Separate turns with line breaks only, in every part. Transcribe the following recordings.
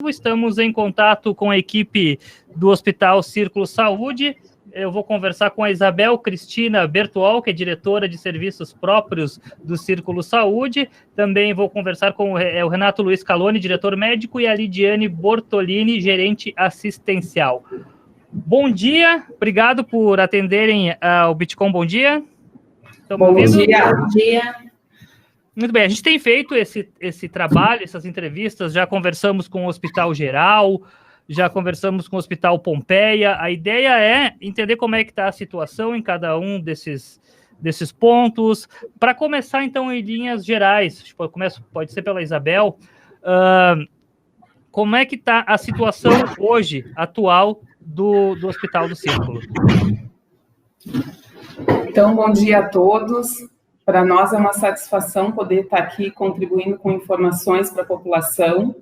Estamos em contato com a equipe do Hospital Círculo Saúde. Eu vou conversar com a Isabel Cristina Bertual, que é diretora de serviços próprios do Círculo Saúde. Também vou conversar com o Renato Luiz Caloni, diretor médico, e a Lidiane Bortolini, gerente assistencial. Bom dia, obrigado por atenderem ao Bitcom. Bom dia.
Bom dia. Bom dia.
Muito bem, a gente tem feito esse trabalho, essas entrevistas, já conversamos com o Hospital Geral, já conversamos com o Hospital Pompeia. A ideia é entender como é que está a situação em cada um desses pontos. Para começar, então, em linhas gerais, pode ser pela Isabel, como é que está a situação hoje, atual, do Hospital do Círculo?
Então, bom dia a todos. Para nós é uma satisfação poder estar aqui contribuindo com informações para a população.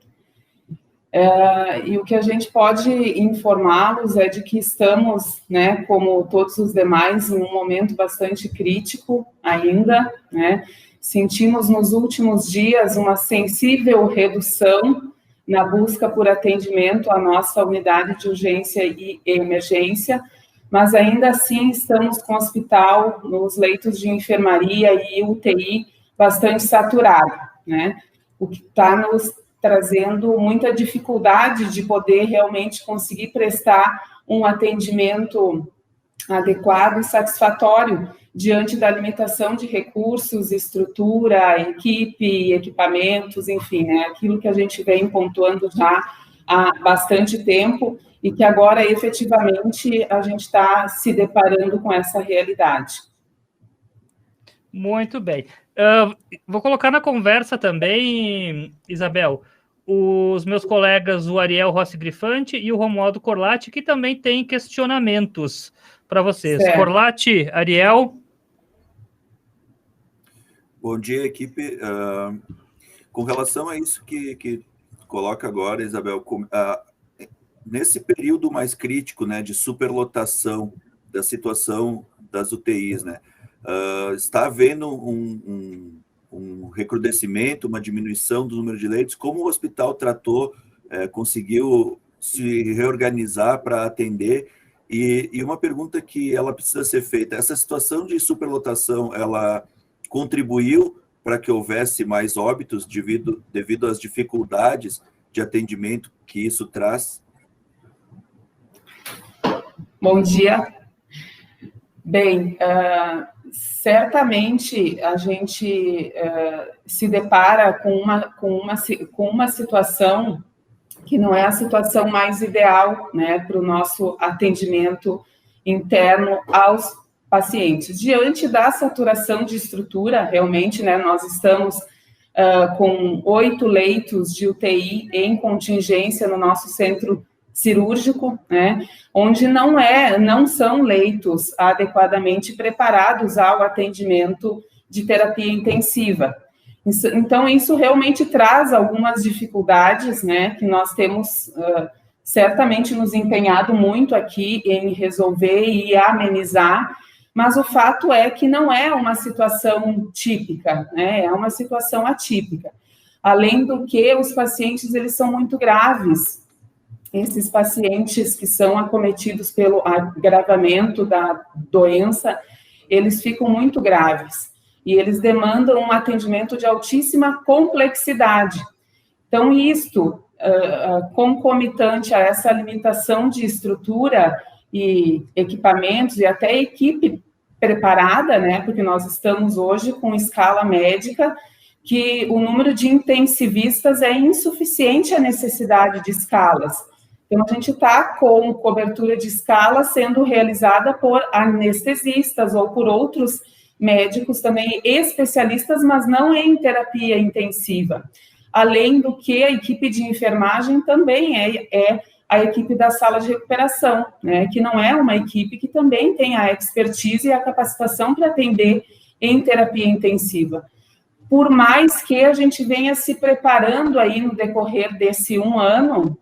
E o que a gente pode informá-los é de que estamos, né, como todos os demais, em um momento bastante crítico ainda, né? Sentimos nos últimos dias uma sensível redução na busca por atendimento à nossa unidade de urgência e emergência, mas ainda assim estamos com o hospital, nos leitos de enfermaria e UTI bastante saturado, né? O que está nos trazendo muita dificuldade de poder realmente conseguir prestar um atendimento adequado e satisfatório diante da limitação de recursos, estrutura, equipe, equipamentos, enfim, né? Aquilo que a gente vem pontuando já há bastante tempo e que agora, efetivamente, a gente está se deparando com essa realidade.
Muito bem. Vou colocar na conversa também, Isabel, os meus colegas, o Ariel Rossi Grifante e o Romualdo Corlatti, que também têm questionamentos para vocês. Certo. Corlatti, Ariel.
Bom dia, equipe. Com relação a isso que coloca agora, Isabel, nesse período mais crítico, né, de superlotação da situação das UTIs, né, está havendo um recrudescimento, uma diminuição do número de leitos. Como o hospital tratou, conseguiu se reorganizar para atender? E uma pergunta que ela precisa ser feita: essa situação de superlotação, ela contribuiu para que houvesse mais óbitos devido às dificuldades de atendimento que isso traz?
Bom dia. Bem, certamente a gente se depara com uma situação que não é a situação mais ideal, né, para o nosso atendimento interno aos pacientes. Diante da saturação de estrutura, realmente, né, nós estamos com 8 leitos de UTI em contingência no nosso centro cirúrgico, né, onde não são leitos adequadamente preparados ao atendimento de terapia intensiva. Então, isso realmente traz algumas dificuldades, né, que nós temos certamente nos empenhado muito aqui em resolver e amenizar, mas o fato é que não é uma situação típica, né, é uma situação atípica. Além do que, os pacientes, eles são muito graves. Esses pacientes que são acometidos pelo agravamento da doença, eles ficam muito graves e eles demandam um atendimento de altíssima complexidade. Então, isto, concomitante a essa limitação de estrutura e equipamentos e até equipe preparada, né, porque nós estamos hoje com escala médica, que o número de intensivistas é insuficiente à necessidade de escalas. Então, a gente está com cobertura de escala sendo realizada por anestesistas ou por outros médicos também especialistas, mas não em terapia intensiva. Além do que, a equipe de enfermagem também é a equipe da sala de recuperação, né, que não é uma equipe que também tem a expertise e a capacitação para atender em terapia intensiva. Por mais que a gente venha se preparando aí no decorrer desse 1 ano,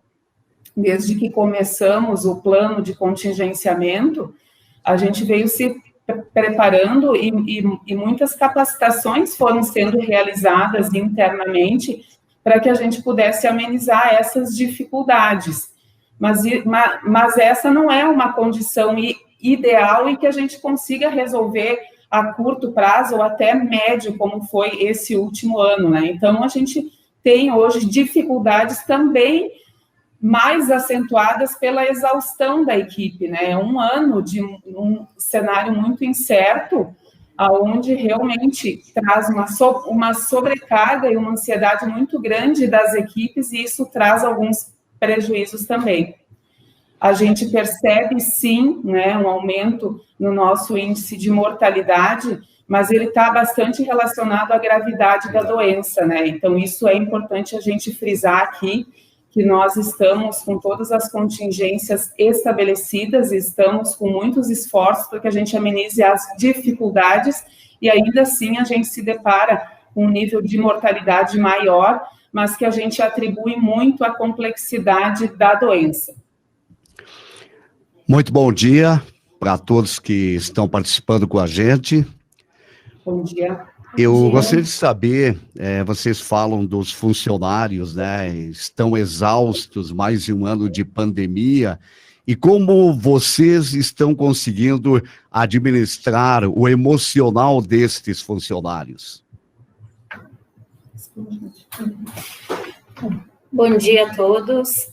desde que começamos o plano de contingenciamento, a gente veio se preparando e muitas capacitações foram sendo realizadas internamente para que a gente pudesse amenizar essas dificuldades. Mas essa não é uma condição ideal e que a gente consiga resolver a curto prazo ou até médio, como foi esse último ano, né? Então, a gente tem hoje dificuldades também mais acentuadas pela exaustão da equipe, né? É um ano de um cenário muito incerto, aonde realmente traz uma sobrecarga e uma ansiedade muito grande das equipes, e isso traz alguns prejuízos também. A gente percebe, sim, né, um aumento no nosso índice de mortalidade, mas ele está bastante relacionado à gravidade da doença, né? Então, isso é importante a gente frisar aqui, que nós estamos com todas as contingências estabelecidas, estamos com muitos esforços para que a gente amenize as dificuldades, e ainda assim a gente se depara com um nível de mortalidade maior, mas que a gente atribui muito à complexidade da doença.
Muito bom dia para todos que estão participando com a gente.
Bom dia.
Eu gostaria de saber, vocês falam dos funcionários, né? Estão exaustos, mais de um ano de pandemia, e como vocês estão conseguindo administrar o emocional destes funcionários?
Bom dia a todos.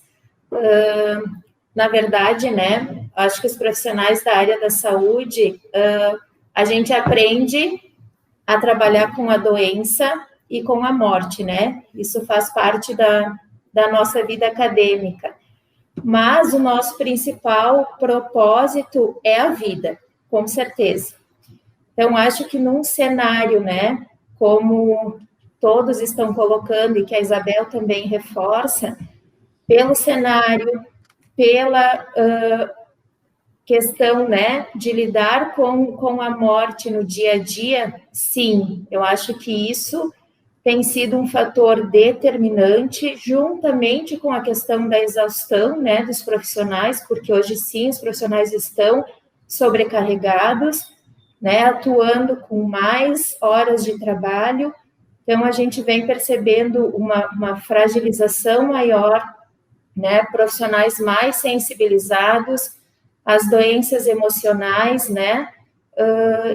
Na verdade, né, acho que os profissionais da área da saúde, a gente aprende a trabalhar com a doença e com a morte, né? Isso faz parte da nossa vida acadêmica. Mas o nosso principal propósito é a vida, com certeza. Então, acho que num cenário, né, como todos estão colocando e que a Isabel também reforça, pelo cenário, pela questão, né, de lidar com a morte no dia a dia, sim, eu acho que isso tem sido um fator determinante, juntamente com a questão da exaustão, né, dos profissionais, porque hoje sim os profissionais estão sobrecarregados, né, atuando com mais horas de trabalho, então a gente vem percebendo uma fragilização maior, né, profissionais mais sensibilizados às doenças emocionais, né,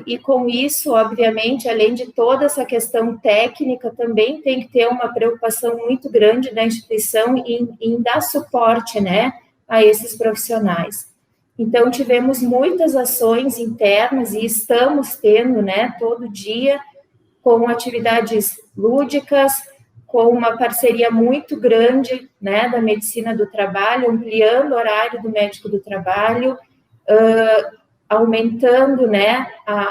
e com isso, obviamente, além de toda essa questão técnica, também tem que ter uma preocupação muito grande da instituição em dar suporte, né, a esses profissionais. Então, tivemos muitas ações internas e estamos tendo, né, todo dia, com atividades lúdicas, com uma parceria muito grande, né, da medicina do trabalho, ampliando o horário do médico do trabalho, aumentando, né,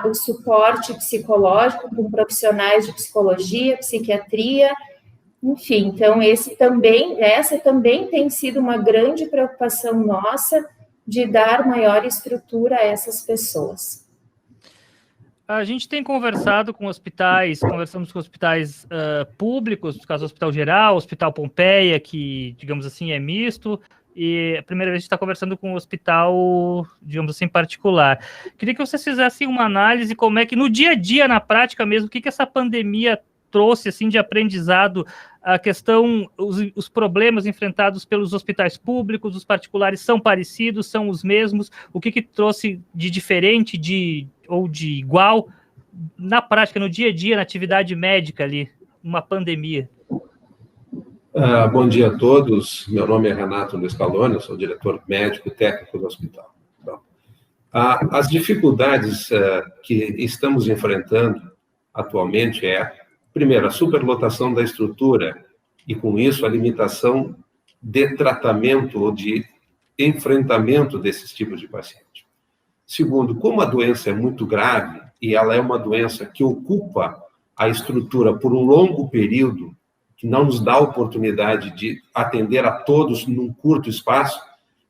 o suporte psicológico com profissionais de psicologia, psiquiatria, enfim, então essa também tem sido uma grande preocupação nossa de dar maior estrutura a essas pessoas.
A gente tem conversamos com hospitais públicos, no caso do Hospital Geral, Hospital Pompeia, que, digamos assim, é misto, e a primeira vez a gente está conversando com um hospital, digamos assim, particular. Queria que vocês fizessem uma análise como é que, no dia a dia, na prática mesmo, o que essa pandemia trouxe, assim, de aprendizado, a questão, os problemas enfrentados pelos hospitais públicos, os particulares são parecidos, são os mesmos, o que trouxe de diferente, ou de igual, na prática, no dia a dia, na atividade médica ali, uma pandemia?
Bom dia a todos, meu nome é Renato Luiz Calone, eu sou diretor médico técnico do hospital. Então, as dificuldades que estamos enfrentando atualmente primeiro, a superlotação da estrutura e, com isso, a limitação de tratamento ou de enfrentamento desses tipos de paciente. Segundo, como a doença é muito grave e ela é uma doença que ocupa a estrutura por um longo período, que não nos dá a oportunidade de atender a todos num curto espaço,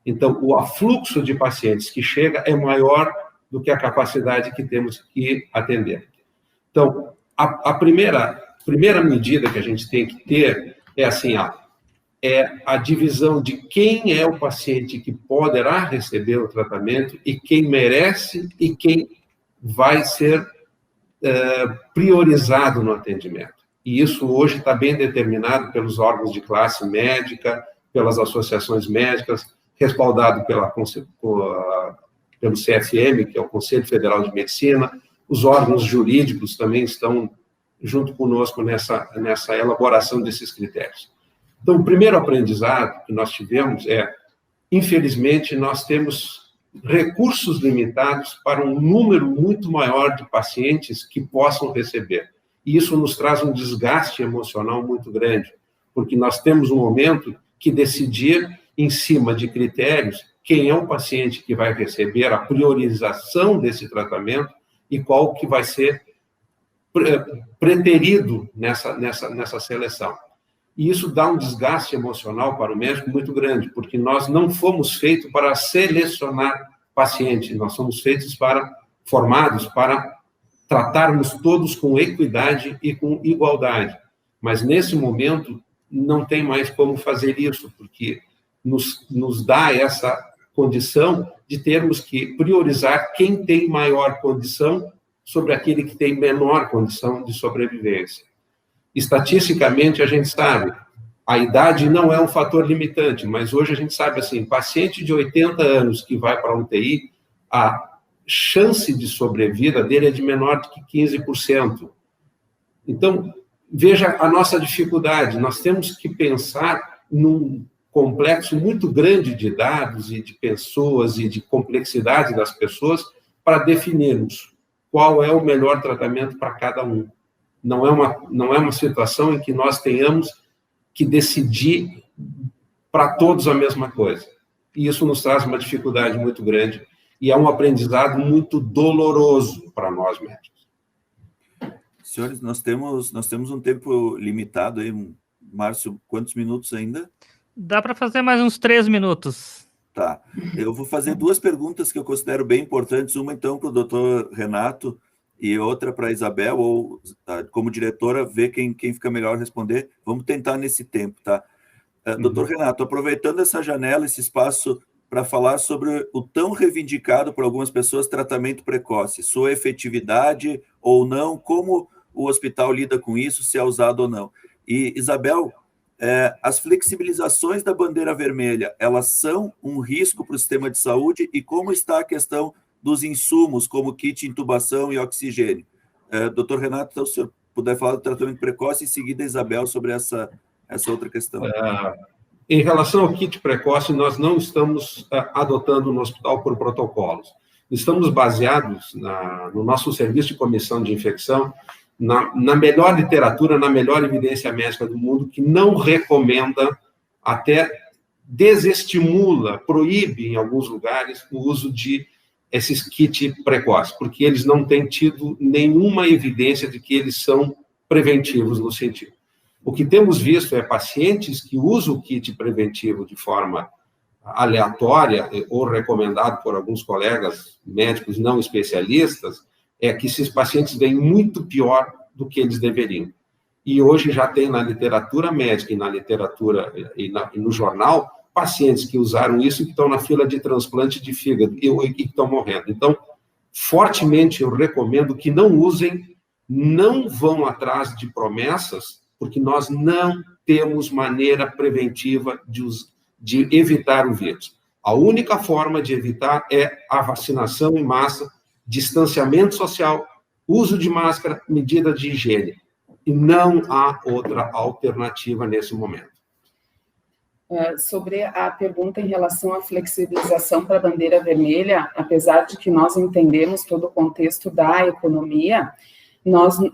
então o afluxo de pacientes que chega é maior do que a capacidade que temos que atender. Então, a primeira medida que a gente tem que ter é assim, é a divisão de quem é o paciente que poderá receber o tratamento e quem merece e quem vai ser priorizado no atendimento. E isso hoje está bem determinado pelos órgãos de classe médica, pelas associações médicas, respaldado pelo CFM, que é o Conselho Federal de Medicina. Os órgãos jurídicos também estão junto conosco nessa elaboração desses critérios. Então, o primeiro aprendizado que nós tivemos é, infelizmente, nós temos recursos limitados para um número muito maior de pacientes que possam receber. E isso nos traz um desgaste emocional muito grande, porque nós temos um momento que decidir em cima de critérios quem é o paciente que vai receber a priorização desse tratamento e qual que vai ser preterido nessa seleção. E isso dá um desgaste emocional para o médico muito grande, porque nós não fomos feitos para selecionar pacientes, nós somos formados para tratarmos todos com equidade e com igualdade. Mas, nesse momento, não tem mais como fazer isso, porque nos dá essa condição de termos que priorizar quem tem maior condição sobre aquele que tem menor condição de sobrevivência. Estatisticamente, a gente sabe, a idade não é um fator limitante, mas hoje a gente sabe assim, paciente de 80 anos que vai para a UTI, a chance de sobrevida dele é de menor do que 15%. Então, veja a nossa dificuldade, nós temos que pensar num complexo muito grande de dados e de pessoas e de complexidade das pessoas para definirmos qual é o melhor tratamento para cada um. Não é uma situação em que nós tenhamos que decidir para todos a mesma coisa. E isso nos traz uma dificuldade muito grande e é um aprendizado muito doloroso para nós médicos.
Senhores, nós temos um tempo limitado aí. Márcio, quantos minutos ainda?
Dá para fazer mais uns 3 minutos.
Tá. Eu vou fazer 2 perguntas que eu considero bem importantes. Uma, então, para o doutor Renato e outra para a Isabel, ou como diretora, ver quem fica melhor responder. Vamos tentar nesse tempo, tá? Doutor Renato, aproveitando essa janela, esse espaço para falar sobre o tão reivindicado por algumas pessoas tratamento precoce, sua efetividade ou não, como o hospital lida com isso, se é usado ou não. E, Isabel, as flexibilizações da bandeira vermelha, elas são um risco para o sistema de saúde e como está a questão dos insumos, como kit, intubação e oxigênio? Doutor Renato, então, se o senhor puder falar do tratamento precoce, em seguida, Isabel, sobre essa outra questão.
Em relação ao kit precoce, nós não estamos adotando no hospital por protocolos. Estamos baseados no nosso serviço de comissão de infecção, na melhor literatura, na melhor evidência médica do mundo, que não recomenda, até desestimula, proíbe em alguns lugares o uso de esses kits precoces, porque eles não têm tido nenhuma evidência de que eles são preventivos no sentido. O que temos visto é pacientes que usam o kit preventivo de forma aleatória ou recomendado por alguns colegas médicos não especialistas, é que esses pacientes vêm muito pior do que eles deveriam. E hoje já tem na literatura médica e na literatura e no jornal pacientes que usaram isso e que estão na fila de transplante de fígado e que estão morrendo. Então, fortemente eu recomendo que não usem, não vão atrás de promessas, porque nós não temos maneira preventiva de evitar o vírus. A única forma de evitar é a vacinação em massa, distanciamento social, uso de máscara, medida de higiene. E não há outra alternativa nesse momento.
Sobre a pergunta em relação à flexibilização para a bandeira vermelha, apesar de que nós entendemos todo o contexto da economia,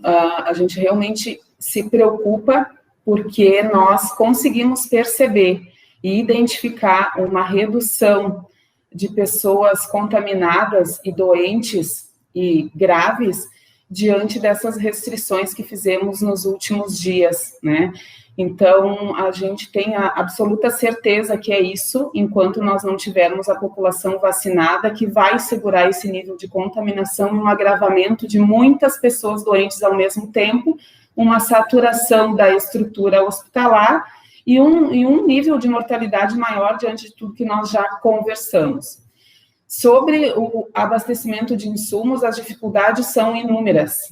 a gente realmente se preocupa porque nós conseguimos perceber e identificar uma redução de pessoas contaminadas e doentes e graves diante dessas restrições que fizemos nos últimos dias, né? Então, a gente tem a absoluta certeza que é isso, enquanto nós não tivermos a população vacinada, que vai segurar esse nível de contaminação e um agravamento de muitas pessoas doentes ao mesmo tempo, uma saturação da estrutura hospitalar e um nível de mortalidade maior diante de tudo que nós já conversamos. Sobre o abastecimento de insumos, as dificuldades são inúmeras.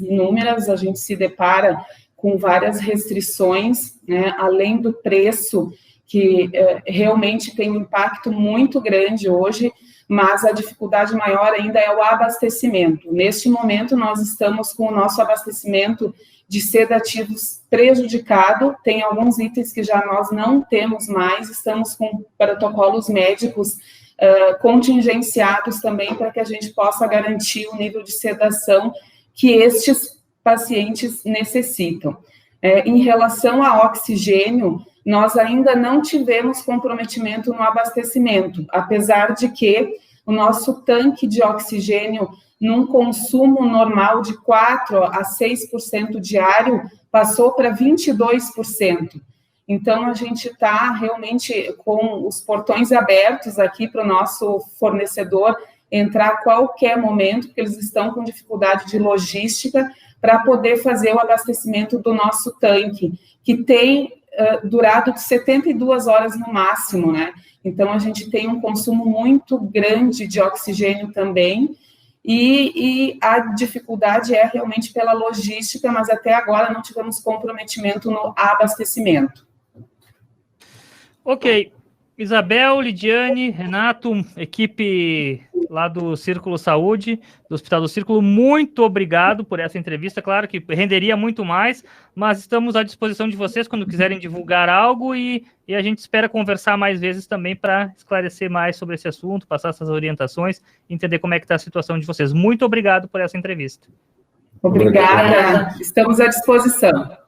A gente se depara com várias restrições, né, além do preço, que realmente tem um impacto muito grande hoje, mas a dificuldade maior ainda é o abastecimento. Neste momento, nós estamos com o nosso abastecimento de sedativos prejudicado, tem alguns itens que já nós não temos mais, estamos com protocolos médicos contingenciados também para que a gente possa garantir o nível de sedação que estes pacientes necessitam. Em relação a oxigênio, nós ainda não tivemos comprometimento no abastecimento, apesar de que o nosso tanque de oxigênio, num consumo normal de 4% a 6% diário, passou para 22%. Então, a gente está realmente com os portões abertos aqui para o nosso fornecedor entrar a qualquer momento, porque eles estão com dificuldade de logística para poder fazer o abastecimento do nosso tanque, que tem durado de 72 horas no máximo, né? Então, a gente tem um consumo muito grande de oxigênio também, e a dificuldade é realmente pela logística, mas até agora não tivemos comprometimento no abastecimento.
Ok. Isabel, Lidiane, Renato, equipe lá do Círculo Saúde, do Hospital do Círculo, muito obrigado por essa entrevista. Claro que renderia muito mais, mas estamos à disposição de vocês quando quiserem divulgar algo e a gente espera conversar mais vezes também para esclarecer mais sobre esse assunto, passar essas orientações, entender como é que está a situação de vocês. Muito obrigado por essa entrevista.
Obrigada, estamos à disposição.